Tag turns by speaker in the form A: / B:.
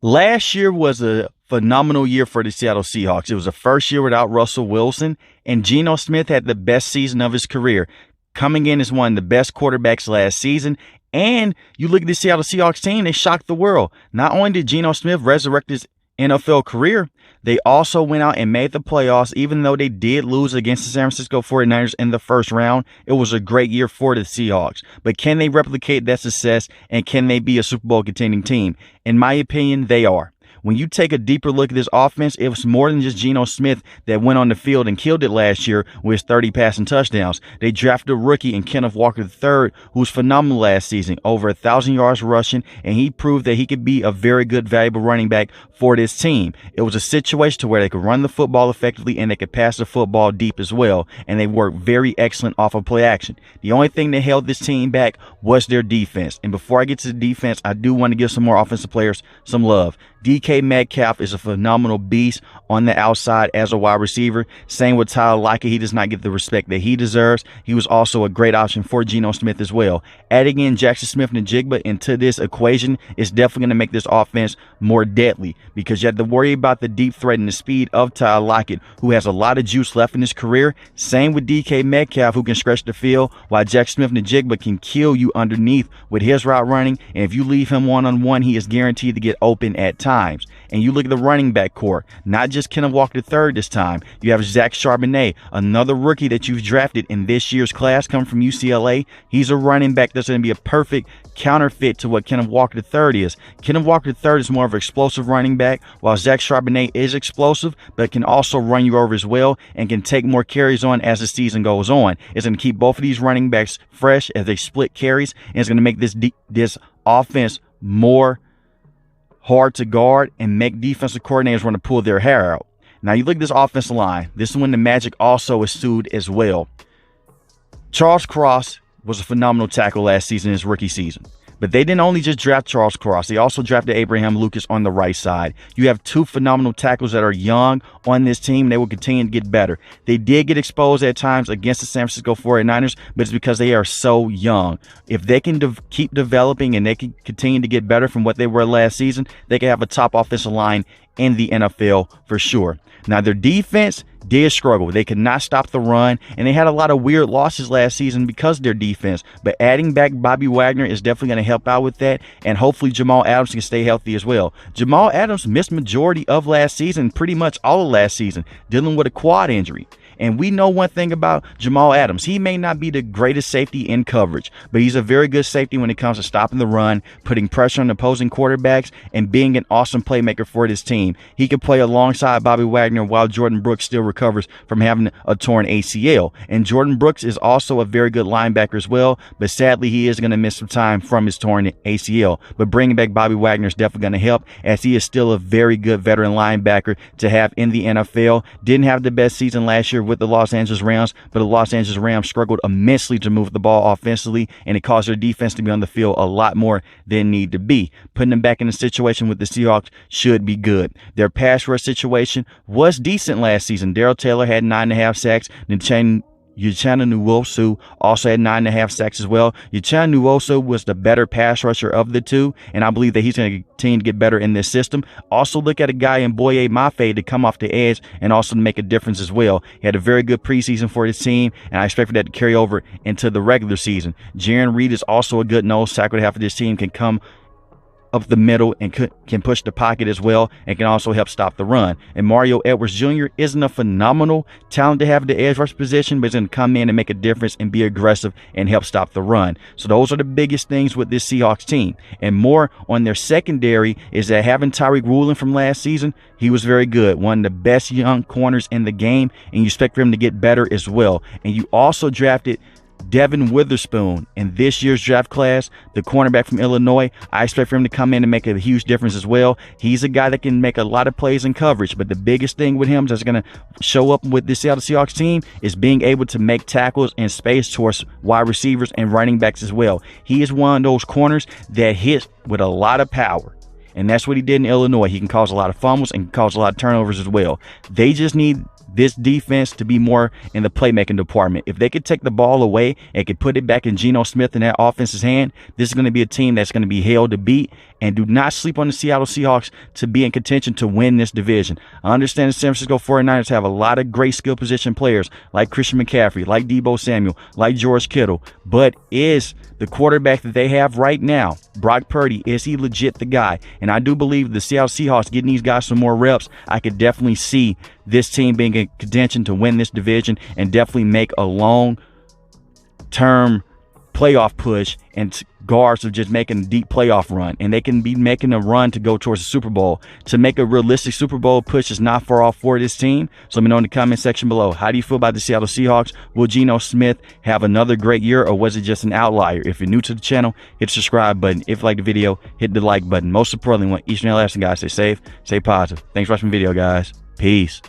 A: Last year was a phenomenal year for the Seattle Seahawks. It was the first year without Russell Wilson, and Geno Smith had the best season of his career, coming in as one of the best quarterbacks last season. And you look at the Seattle Seahawks team, they shocked the world. Not only did Geno Smith resurrect his NFL career, they also went out and made the playoffs, even though they did lose against the San Francisco 49ers in the first round. It was a great year for the Seahawks. But can they replicate that success, and can they be a Super Bowl contending team? In my opinion, they are. When you take a deeper look at this offense, it was more than just Geno Smith that went on the field and killed it last year with 30 passing touchdowns. They drafted a rookie in Kenneth Walker III, who was phenomenal last season, over 1,000 yards rushing, and he proved that he could be a very good, valuable running back for this team. It was a situation to where they could run the football effectively and they could pass the football deep as well, and they worked very excellent off of play action. The only thing that held this team back was their defense. And before I get to the defense, I do want to give some more offensive players some love. DK Metcalf is a phenomenal beast on the outside as a wide receiver. Same with Tyler Lockett. He does not get the respect that he deserves. He was also a great option for Geno Smith as well. Adding in Jackson Smith-Njigba into this equation is definitely going to make this offense more deadly, because you have to worry about the deep threat and the speed of Tyler Lockett, who has a lot of juice left in his career. Same with DK Metcalf, who can stretch the field, while Jackson Smith-Njigba can kill you underneath with his route running. And if you leave him one-on-one, he is guaranteed to get open at times. And you look at the running back core, not just Kenneth Walker III this time. You have Zach Charbonnet, another rookie that you've drafted in this year's class, coming from UCLA. He's a running back that's going to be a perfect counterfeit to what Kenneth Walker III is. Kenneth Walker III is more of an explosive running back, while Zach Charbonnet is explosive, but can also run you over as well and can take more carries on as the season goes on. It's going to keep both of these running backs fresh as they split carries, and it's going to make this offense more hard to guard and make defensive coordinators want to pull their hair out. Now you look at this offensive line. This is when the magic also is sued as well. Charles Cross was a phenomenal tackle last season in his rookie season. But they didn't only just draft Charles Cross. They also drafted Abraham Lucas on the right side. You have two phenomenal tackles that are young on this team. They will continue to get better. They did get exposed at times against the San Francisco 49ers, but it's because they are so young. If they can keep developing and they can continue to get better from what they were last season, they can have a top offensive line in the NFL for sure. Now, their defense did struggle. They could not stop the run, and they had a lot of weird losses last season because of their defense. But adding back Bobby Wagner is definitely going to help out with that, and hopefully Jamal Adams can stay healthy as well. Jamal Adams missed majority of last season, pretty much all of last season, dealing with a quad injury. And we know one thing about Jamal Adams. He may not be the greatest safety in coverage, but he's a very good safety when it comes to stopping the run, putting pressure on opposing quarterbacks, and being an awesome playmaker for this team. He can play alongside Bobby Wagner while Jordan Brooks still recovers from having a torn ACL. And Jordan Brooks is also a very good linebacker as well, but sadly he is going to miss some time from his torn ACL. But bringing back Bobby Wagner is definitely going to help, as he is still a very good veteran linebacker to have in the NFL. Didn't have the best season last year with the Los Angeles Rams, but the Los Angeles Rams struggled immensely to move the ball offensively, and it caused their defense to be on the field a lot more than need to be. Putting them back in a situation with the Seahawks should be good. Their pass rush situation was decent last season. Darrell Taylor had 9.5 sacks. Uchenna Nwosu also had 9.5 sacks as well. Uchenna Nwosu was the better pass rusher of the two, and I believe that he's going to continue to get better in this system. Also look at a guy in Boye Mafe to come off the edge and also to make a difference as well. He had a very good preseason for his team, and I expect for that to carry over into the regular season. Jaron Reed is also a good nose tackle. Half of this team can come up the middle and can push the pocket as well, and can also help stop the run. And Mario Edwards Jr. isn't a phenomenal talent to have at the edge rush position, but he's going to come in and make a difference and be aggressive and help stop the run. So those are the biggest things with this Seahawks team. And more on their secondary is that having Tyreek Woolen from last season, he was very good. One of the best young corners in the game, and you expect for him to get better as well. And you also drafted Devin Witherspoon in this year's draft class, the cornerback from Illinois. I expect for him to come in and make a huge difference as well. He's a guy that can make a lot of plays in coverage, but the biggest thing with him that's going to show up with this Seattle Seahawks team is being able to make tackles in space towards wide receivers and running backs as well. He is one of those corners that hits with a lot of power. And that's what he did in Illinois. He can cause a lot of fumbles and cause a lot of turnovers as well. They just need this defense to be more in the playmaking department. If they could take the ball away and could put it back in Geno Smith in that offense's hand, this is going to be a team that's going to be held to beat. And do not sleep on the Seattle Seahawks to be in contention to win this division. I understand the San Francisco 49ers have a lot of great skill position players like Christian McCaffrey, like Deebo Samuel, like George Kittle. But is the quarterback that they have right now, Brock Purdy, is he legit the guy? And I do believe the Seattle Seahawks getting these guys some more reps, I could definitely see this team being in contention to win this division and definitely make a long-term playoff push and guards of just making a deep playoff run, and they can be making a run to go towards the Super Bowl. To make a realistic Super Bowl push is not far off for this team. So let me know in the comment section below, how do you feel about the Seattle Seahawks? Will Geno Smith have another great year, or was it just an outlier? If you're new to the channel, hit the subscribe button. If you like the video, hit the like button. Most importantly, want each and every last guys stay safe, stay positive. Thanks for watching the video, guys. Peace.